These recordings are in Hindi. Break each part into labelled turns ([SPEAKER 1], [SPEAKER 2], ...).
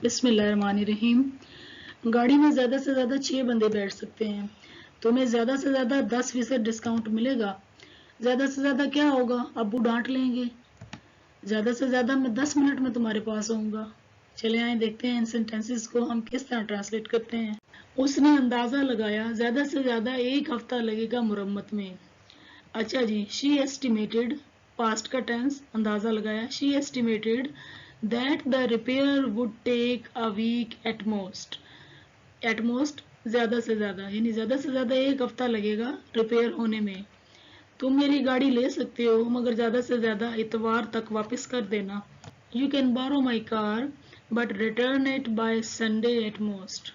[SPEAKER 1] बिस्मिल्लाहिर्रहमानिर्रहीम। गाड़ी में ज़्यादा से ज़्यादा 6 बंदे बैठ सकते हैं। तुम्हें ज़्यादा से ज़्यादा 10% डिस्काउंट मिलेगा। ज़्यादा से ज़्यादा क्या होगा, अब्बू डांट लेंगे। ज़्यादा से ज़्यादा मैं 10 मिनट में तुम्हारे पास आऊँगा। चले आए देखते हैं इन सेंटेंसेस को हम किस तरह ट्रांसलेट करते हैं। उसने अंदाज़ा लगाया ज़्यादा से ज़्यादा 1 हफ्ता लगेगा मुरम्मत में। अच्छा जी, शी एस्टिमेटेड, पास्ट का टेंस, अंदाज़ा लगाया। She estimated that the repair would take a week at most. At most ज़्यादा से ज़्यादा यानी ज़्यादा से ज़्यादा 1 हफ्ता लगेगा रिपेयर होने में। तुम मेरी गाड़ी ले सकते हो मगर ज़्यादा से ज़्यादा इतवार तक वापस कर देना। You can borrow my car but return it by Sunday at most.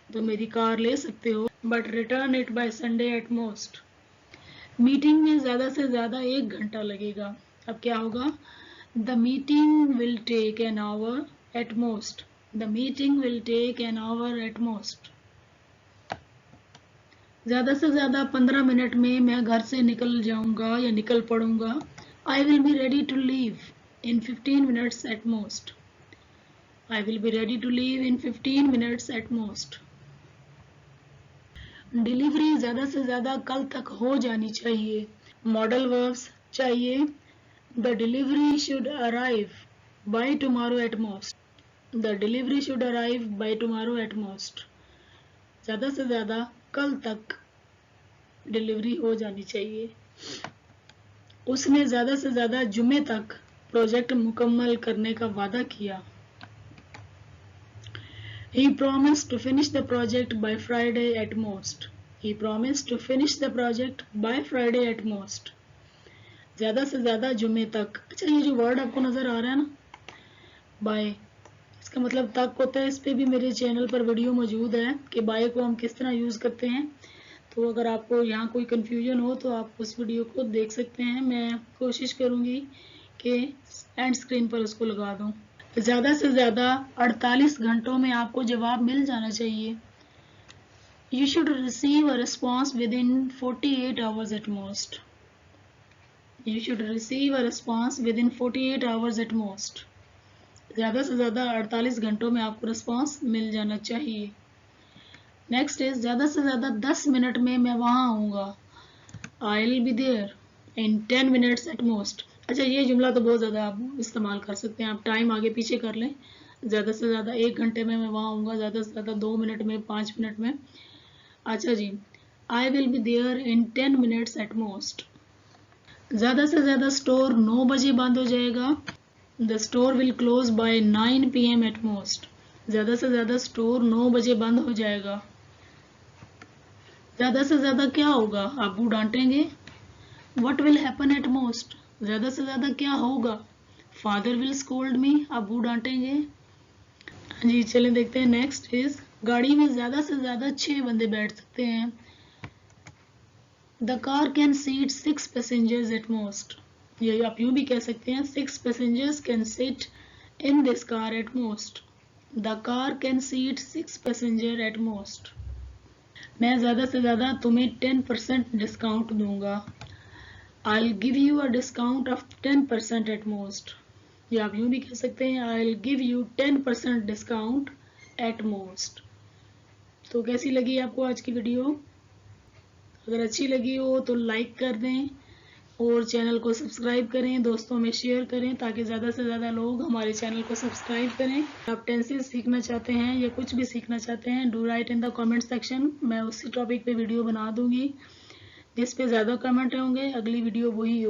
[SPEAKER 1] तुम मेरी कार ले सकते हो but return it by Sunday at most. Meeting में ज़्यादा से ज़्यादा 1 घंटा लगेगा। अब क्या होगा? The meeting will take an hour at most. The meeting will take an hour at most. ज़्यादा से ज़्यादा 15 मिनट में मैं घर से निकल जाऊंगा या निकल पड़ूंगा। I will be ready to leave in 15 minutes at most. I will be ready to leave in 15 minutes at most. Delivery ज़्यादा से ज़्यादा कल तक हो जानी चाहिए। मॉडल वर्ब्स चाहिए। The delivery should arrive by tomorrow at most. The delivery should arrive by tomorrow at most. ज़्यादा से ज़्यादा कल तक डिलीवरी हो जानी चाहिए। उसने ज़्यादा से ज़्यादा जुमे तक प्रोजेक्ट मुकम्मल करने का वादा किया। He promised to finish the project by Friday at most. He promised to finish the project by Friday at most. ज़्यादा से ज़्यादा जुमे तक। अच्छा, ये जो वर्ड आपको नज़र आ रहा है ना, बाय, इसका मतलब तक होता है। इस पे भी मेरे चैनल पर वीडियो मौजूद है कि बाय को हम किस तरह यूज़ करते हैं। तो अगर आपको यहाँ कोई कन्फ्यूजन हो तो आप उस वीडियो को देख सकते हैं। मैं कोशिश करूँगी कि एंड स्क्रीन पर उसको लगा दूँ। ज़्यादा से ज़्यादा 48 घंटों में आपको जवाब मिल जाना चाहिए। You should receive a response within 48 hours at most. You should receive a response within 48 hours at most. ज़्यादा से ज़्यादा 48 घंटों में आपको रिस्पॉन्स मिल जाना चाहिए। नेक्स्ट इज ज़्यादा से ज़्यादा 10 मिनट में मैं वहाँ आऊँगा। I will be there in 10 minutes at most. अच्छा, ये जुमला तो बहुत ज़्यादा आप इस्तेमाल कर सकते हैं। आप टाइम आगे पीछे कर लें। ज़्यादा से ज़्यादा 1 घंटे में मैं वहाँ आऊँगा, ज़्यादा से ज़्यादा 2 मिनट में, 5 मिनट में। अच्छा जी, I will be there in 10 minutes at most. ज़्यादा से ज़्यादा स्टोर 9 बजे बंद हो जाएगा। The store will close by 9 PM at most. ज़्यादा से ज़्यादा स्टोर 9 बजे बंद हो जाएगा। ज़्यादा से ज़्यादा क्या होगा, अब्बू डांटेंगे। What will happen at most? ज़्यादा से ज़्यादा क्या होगा, Father will scold me. अब्बू डांटेंगे। जी, चलें देखते हैं। नेक्स्ट इज गाड़ी में ज़्यादा से ज़्यादा 6 बंदे बैठ सकते हैं। The car can seat 6 passengers at most. ये आप यूं भी कह सकते हैं, 6 passengers can sit in this car at most. The car can seat 6 passengers at most. मैं ज़्यादा से ज़्यादा तुम्हें 10% डिस्काउंट दूंगा। I'll give you a discount of 10% at most. ये आप यूं भी कह सकते हैं, I'll give you 10% discount at most. तो कैसी लगी आपको आज की वीडियो? अगर अच्छी लगी हो तो लाइक कर दें और चैनल को सब्सक्राइब करें, दोस्तों में शेयर करें ताकि ज़्यादा से ज़्यादा लोग हमारे चैनल को सब्सक्राइब करें। आप टेंसेस सीखना चाहते हैं या कुछ भी सीखना चाहते हैं, do right in the comment section. मैं उसी टॉपिक पे वीडियो बना दूंगी जिस पे ज़्यादा कमेंट होंगे, अगली वीडियो वही होगी।